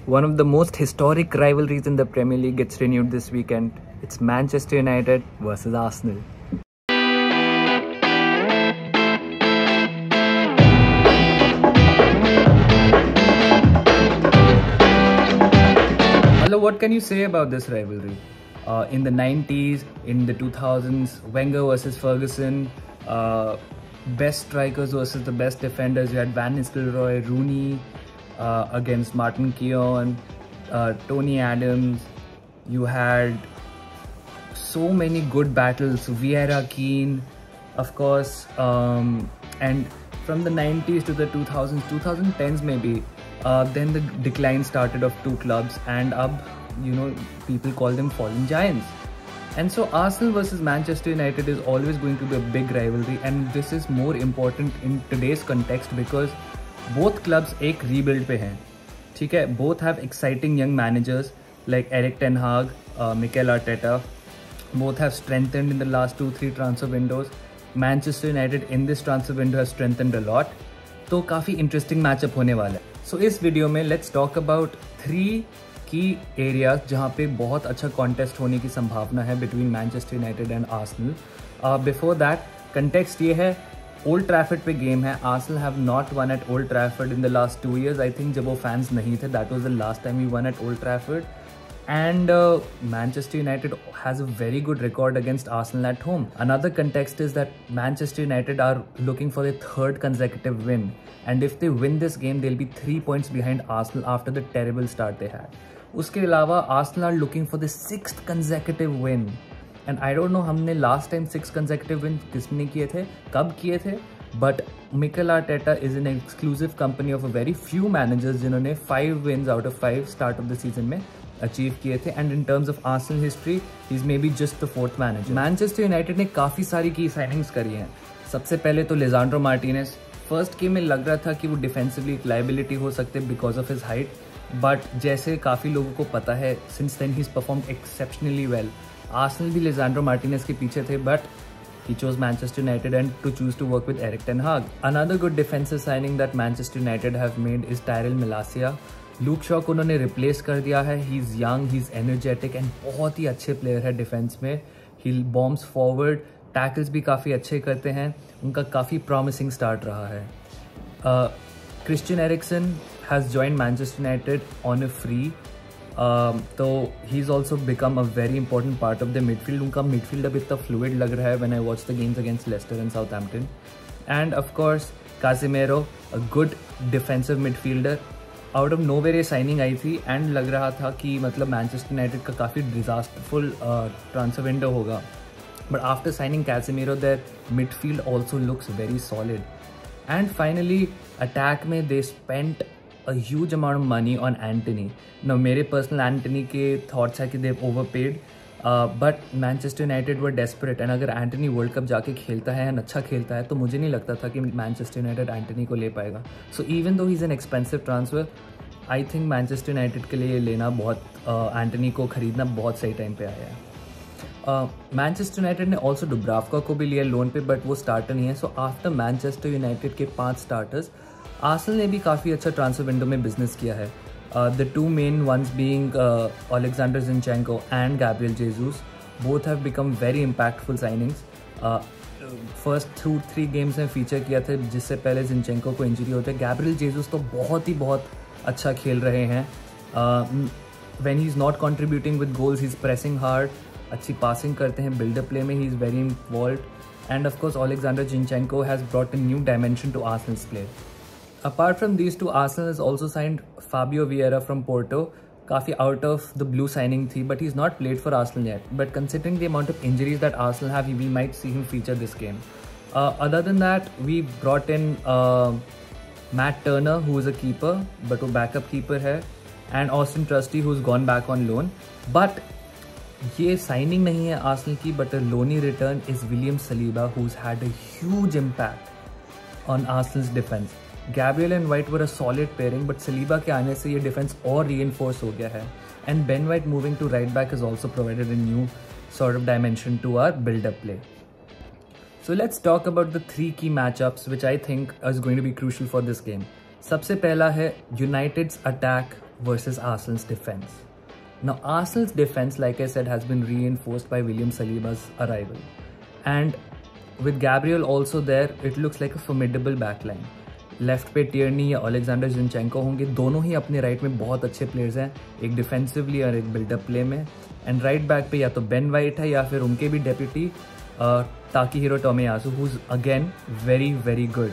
One of the most historic rivalries in the Premier League gets renewed this weekend. It's Manchester United versus Arsenal. Hello, what can you say about this rivalry? In the 90s, in the 2000s, Wenger versus Ferguson, best strikers versus the best defenders. You had Van Nistelrooy, Rooney against Martin Keown, Tony Adams. You had so many good battles, Vieira, Keane, of course, and from the 90s to the 2000s, 2010s maybe, then the decline started of two clubs, and people call them fallen giants. And so Arsenal versus Manchester United is always going to be a big rivalry, and this is more important in today's context because both clubs एक rebuild पे हैं, ठीक है? Both have exciting young managers like Erik ten Hag, Mikel Arteta. Both have strengthened in the last 2-3 transfer windows. Manchester United in this transfer window has strengthened a lot. तो काफ़ी interesting matchup होने वाला है. So इस video में let's talk about 3 key areas जहाँ पे बहुत अच्छा contest होने की संभावना है between Manchester United and Arsenal. Before that, context ये है, ओल्ड ट्रैफर्ड पे गेम है. Arsenal have not won at Old Trafford in the last 2 years. I think जब वो फैंस नहीं थे, that was the last time we won at Old Trafford. And Manchester United has a very good record against Arsenal at home. Another context is that Manchester United are looking for the 3rd consecutive win, and if they win this game they'll be 3 points behind Arsenal after the terrible start they had. उसके अलावा Arsenal are looking for the 6th consecutive win. And I don't know हमने last time 6 consecutive win किसने किए थे, कब किए थे, but Mikel Arteta is an exclusive company of a very few managers जिन्होंने 5 wins out of 5 start of the season में achieve किए थे. And in terms of Arsenal history he is maybe just the 4th manager. Manchester United ने काफ़ी सारी की signings करी हैं. सबसे पहले तो लिजांड्रो मार्टिनेज. फर्स्ट गेम में लग रहा था कि वो डिफेंसिवली एक लाइबिलिटी हो सकते because of his height, but जैसे काफ़ी लोगों को पता है, since then he is performed exceptionally well. Arsenal भी लिजांड्रो मार्टिनेज के पीछे थे, but he chose Manchester United and to choose to work with Erik ten Hag. Another good defensive signing that Manchester United have made is Tyrell Malacia. Luke Shaw को उन्होंने replace कर दिया है. He's young, he's energetic and बहुत ही अच्छे player है defense में. He bombs forward, tackles भी काफ़ी अच्छे करते हैं. उनका काफ़ी promising start रहा है. Christian Eriksen has joined Manchester United on a free. तो he is also become a very important part of the midfield. उनका मिडफील्ड अब इतना फ्लूइड लग रहा है when I watch the games against Leicester and Southampton. And of course Casemiro, a good defensive midfielder. Out of nowhere ये signing आई थी and लग रहा था कि मतलब मैनचेस्टर यूनाइटेड का काफ़ी डिजास्टरफुल ट्रांसफर विंडो होगा, but after signing Casemiro their midfield also looks very solid. And finally attack में they spent a huge amount of money on Antony. Now मेरे personal Antony के thoughts है कि they've overpaid, but Manchester United were desperate, and अगर Antony World Cup जाके खेलता है and अच्छा खेलता है तो मुझे नहीं लगता था कि Manchester United Antony को ले पाएगा. So even though he's an expensive transfer, I think Manchester United के लिए लेना बहुत Antony को खरीदना बहुत सही टाइम पे आया है. मैनचेस्टर यूनाइटेड ने ऑल्सो डुब्रावका को भी लिया लोन पे, बट वो स्टार्टर नहीं है. सो आफ्टर मैनचेस्टर यूनाइटेड के 5 स्टार्टर्स, आर्सेनल ने भी काफ़ी अच्छा ट्रांसफर विंडो में बिजनेस किया है. The 2 main ones being Alexander Zinchenko and Gabriel Jesus. Both have become very impactful signings. First 3 games में फीचर किया था, जिससे पहले जिनचेंको को इंजरी होती है. गैब्रियल जेसूस तो बहुत अच्छा खेल रहे हैं. When he is not contributing with goals, he is pressing hard, अच्छी पासिंग करते हैं, बिल्डअप प्ले में he is very involved. And of course Alexander Zinchenko has brought a new dimension to Arsenal's play. Apart from these two, Arsenal has also signed Fabio Vieira from Porto. काफ़ी out of the blue signing थी, but he's not played for Arsenal yet. But considering the amount of injuries that Arsenal have, we might see him feature this game. Other than that, we brought in Matt Turner, who is a keeper, but वो backup keeper है, and Austin Trusty, who's gone back on loan. But ये signing नहीं है Arsenal की, but a loanee return is William Saliba, who's had a huge impact on Arsenal's defense. Gabriel and white were a solid pairing, but Saliba के आने से ये defence और reinforce हो गया है. And Ben White moving to right back is also provided a new sort of dimension to our buildup play. So let's talk about the 3 key matchups which I think is going to be crucial for this game. सबसे पहला है यूनाइटेड्स attack versus Arsenal's defense. Now, Arsenal's defense, like I said, has been reinforced by William Saliba's arrival. And with Gabriel also there, it looks like a formidable backline. Left पे टियर्नी या Alexander जिनचेंको होंगे, दोनों ही अपने right में बहुत अच्छे players हैं, एक डिफेंसिवली और एक बिल्डअप प्ले में. एंड राइट बैक पे या तो बेन वाइट है या फिर उनके भी deputy Takehiro Tomiyasu, who is again very very good.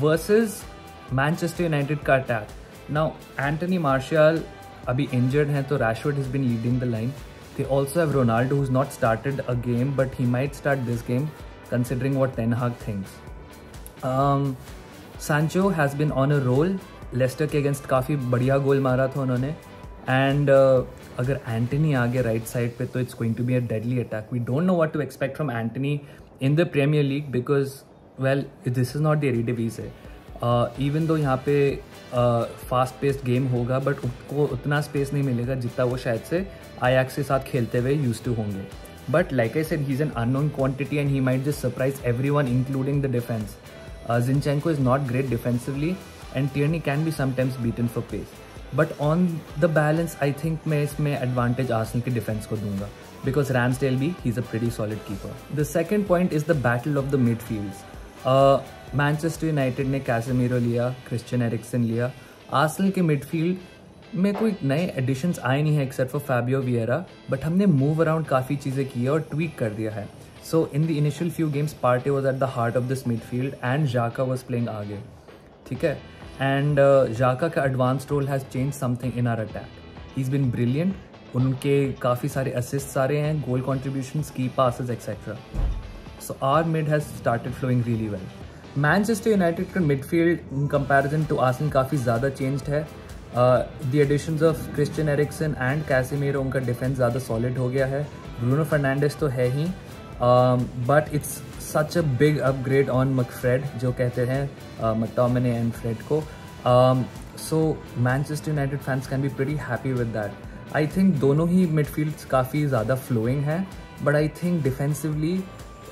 Versus Manchester United का अटैक. नाउ एंटनी मार्शियल अभी इंजर्ड हैं, तो Rashford has been leading the line. They also have Ronaldo, who's not started a game, but he might start this game considering what Ten Hag thinks. Sancho has been on a roll. Leicester के against काफ़ी बढ़िया गोल मारा था उन्होंने. And अगर Antony आ गया right side पे तो it's going to be a deadly attack. We don't know what to expect from Antony in the Premier League because well this is not the Eredivisie. Even though यहाँ पे fast paced game होगा, but उसको उतना space नहीं मिलेगा जितना वो शायद से आयाक्स के साथ खेलते हुए यूज्ड टू होंगे. But like I said, he is an unknown quantity and he might just surprise everyone including the defence. Zinchenko is not great defensively and Tierney can be sometimes beaten for pace. But on the balance, I think मैं इसमें advantage Arsenal की defense को दूंगा because Ramsdale भी he's a pretty solid keeper. The second point is the battle of the midfields. Manchester United ने Casemiro लिया, Christian Eriksen लिया. Arsenal के midfield में कोई नए एडिशंस आए नहीं है except for Fabio Vieira, but हमने मूव अराउंड काफ़ी चीज़ें की है और ट्वीक कर दिया है. So in the initial few games, Partey was at the heart of this midfield and Xhaka was playing आगे, ठीक है. And Xhaka का advanced role has changed something in our attack. He's been brilliant. उनके काफ़ी सारे assists आ रहे हैं, goal contributions, key passes, etc. So our mid has started flowing really well. Manchester United का midfield in comparison to Arsenal काफ़ी ज़्यादा changed है. The additions of Christian Eriksen and Casemiro, उनका defense ज़्यादा solid हो गया है. Bruno Fernandes तो है ही. But it's such a big upgrade on McFred, जो कहते हैं McTominay and Fred को. So Manchester United fans can be pretty happy with that. I think दोनों ही midfields काफ़ी ज़्यादा flowing है, but I think defensively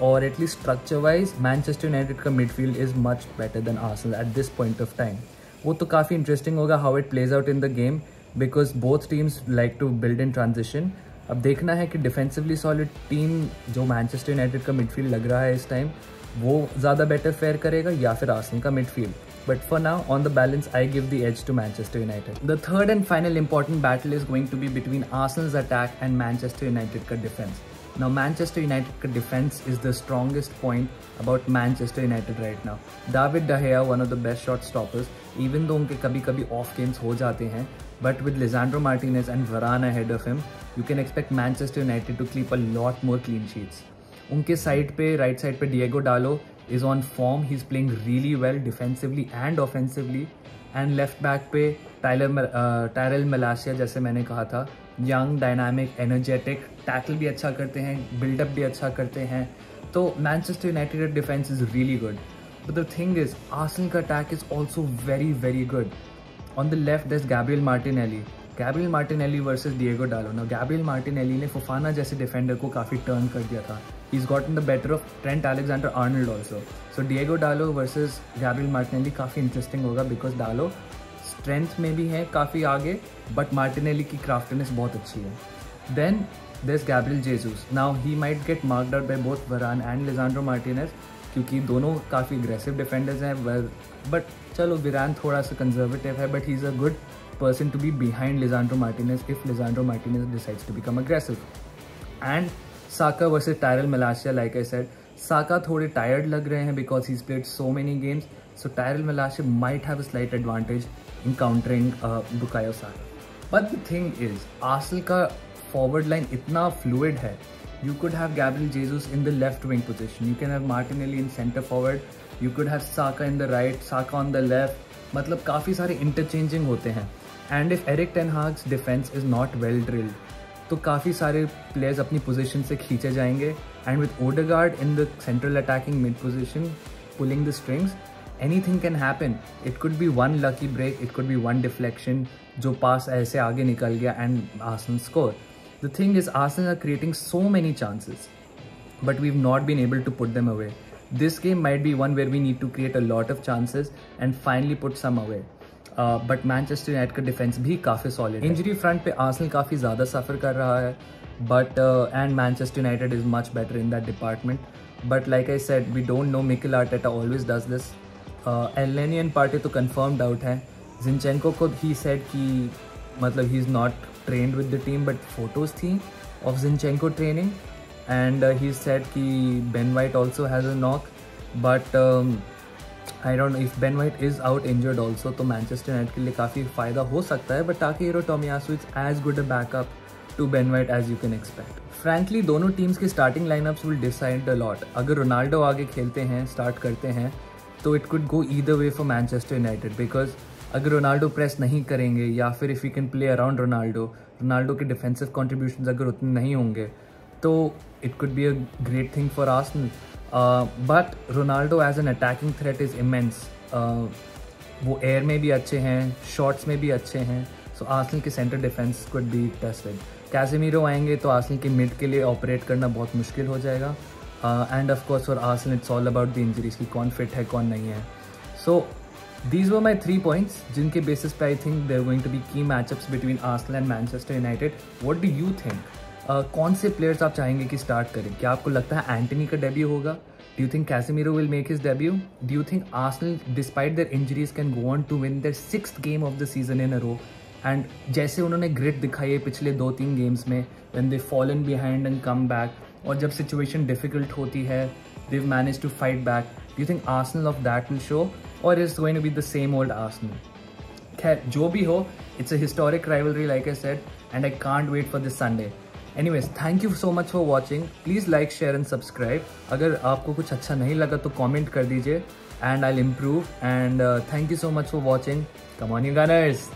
or at least structure wise Manchester United का midfield is much better than Arsenal at this point of time. वो तो काफ़ी interesting होगा how it plays out in the game because both teams like to build in transition. अब देखना है कि defensively solid team जो मैनचेस्टर यूनाइटेड का मिडफील्ड लग रहा है इस टाइम, वो ज़्यादा बेटर फेयर करेगा या फिर आर्सेनल का midfield. But for now on the balance I give the edge to Manchester United. The third and final important battle is going to be between Arsenal's attack and Manchester United का defence. Now Manchester United का defense is the strongest point about Manchester United right now. David De Gea, one of the best shot stoppers, even though उनके कभी कभी off games हो जाते हैं, but with Lisandro Martinez and Varane ahead of him, you can expect Manchester United to keep a lot more clean sheets. उनके side पे right side पे Diego Dallo is on form. He's playing really well defensively and offensively. And left back पे Tyrell मलासिया, जैसे मैंने कहा था, young, dynamic, energetic, tackle भी अच्छा करते हैं, बिल्डअप भी अच्छा करते हैं. तो Manchester United defence is really good. But the thing is Arsenal का attack is also very very good. On the left there is Gabriel Martinelli versus Diogo Dalot. Now Gabriel Martinelli ने Fofana जैसे defender को काफ़ी turn कर दिया था. He is gotten the better of Trent Alexander Arnold also. So Diego डालो versus Gabriel Martinelli काफ़ी interesting होगा बिकॉज डालो स्ट्रेंथ में भी है काफ़ी आगे, बट मार्टिनेली की क्राफ्टनेस बहुत अच्छी है. Then there's Gabriel Jesus. Now he might get marked out by both Varane and Lisandro Martinez क्योंकि दोनों काफ़ी aggressive defenders हैं. But चलो Varane थोड़ा सा conservative है, but he's a good person to be behind Lisandro Martinez if Lisandro Martinez decides to become aggressive. And Saka versus Tyrell Malacia, like I said, Saka थोड़े tired लग रहे हैं because he's played so many games. So Tyrell Malacia might have a slight advantage in countering Bukayo Saka. But the thing is, Arsenal का forward line इतना fluid है. You could have Gabriel Jesus in the left wing position. You can have Martinelli in center forward. You could have Saka in the right, Saka on the left. मतलब काफ़ी सारे interchanging होते हैं. And if Erik ten Hag's defense is not well drilled, तो काफ़ी सारे players अपनी position से खींचे जाएंगे. And with Odegaard in the central attacking mid position, pulling the strings, anything can happen. It could be one lucky break, it could be one deflection, जो pass ऐसे आगे निकल गया and Arsenal score. The thing is, Arsenal are creating so many chances, but we've not been able to put them away. This game might be one where we need to create a lot of chances and finally put some away. But Manchester United का defence भी काफ़ी solid है। Injury front पे Arsenal काफ़ी ज़्यादा सफ़र कर रहा है, but and Manchester United is much better in that department. But like I said, we don't know, Mikel Arteta always does this. Elneny Partey तो कंफर्म्ड आउट है। जिनचेंको को ही सेड कि मतलब he is not trained with the team, but photos थी of Zinchenko training, and he said कि Ben White also has a knock, but I don't know if Ben White is out injured also, तो Manchester United के लिए काफ़ी फ़ायदा हो सकता है। But Takehiro Tomiyasu is as good a backup to Ben White as you can expect. Frankly दोनों teams की starting lineups will decide a lot. अगर रोनाल्डो आगे खेलते हैं, स्टार्ट करते हैं, तो it could go either way for Manchester United, because अगर रोनाल्डो प्रेस नहीं करेंगे या फिर if you can play around Ronaldo के डिफेंसिव कॉन्ट्रीब्यूशन अगर उतने नहीं होंगे, तो it could be a great thing for Arsenal. But Ronaldo as an attacking threat is immense. वो एयर में भी अच्छे हैं, शॉट्स में भी अच्छे हैं, सो आर्सेनल के centre defence could be tested. Casemiro आएंगे तो आर्सेनल के मिड के लिए ऑपरेट करना बहुत मुश्किल हो जाएगा। And of course for Arsenal it's all about the injuries की कौन फिट है कौन नहीं है। सो these were my 3 points जिनके basis पे I think there are going to be key matchups between Arsenal and Manchester United. What do you think? कौन से players आप चाहेंगे कि start करें? क्या आपको लगता है एंटनी का डेब्यू होगा? Do you think Casemiro will make his debut? Do you think Arsenal, despite their injuries, can go on to win their 6th game of the season in a row? And जैसे उन्होंने grit दिखाई है पिछले 2-3 games में, when they've fallen behind and come back, और जब situation difficult होती है they've managed to fight back. Do you think Arsenal of that will show? Or is going to be the same old Arsenal? खैर जो भी हो, it's a historic rivalry like I said, and I can't wait for this Sunday. Anyways, thank you so much for watching. Please like, share and subscribe. अगर आपको कुछ अच्छा नहीं लगा तो comment कर दीजिए and I'll improve. And thank you so much for watching. Come on you Gunners!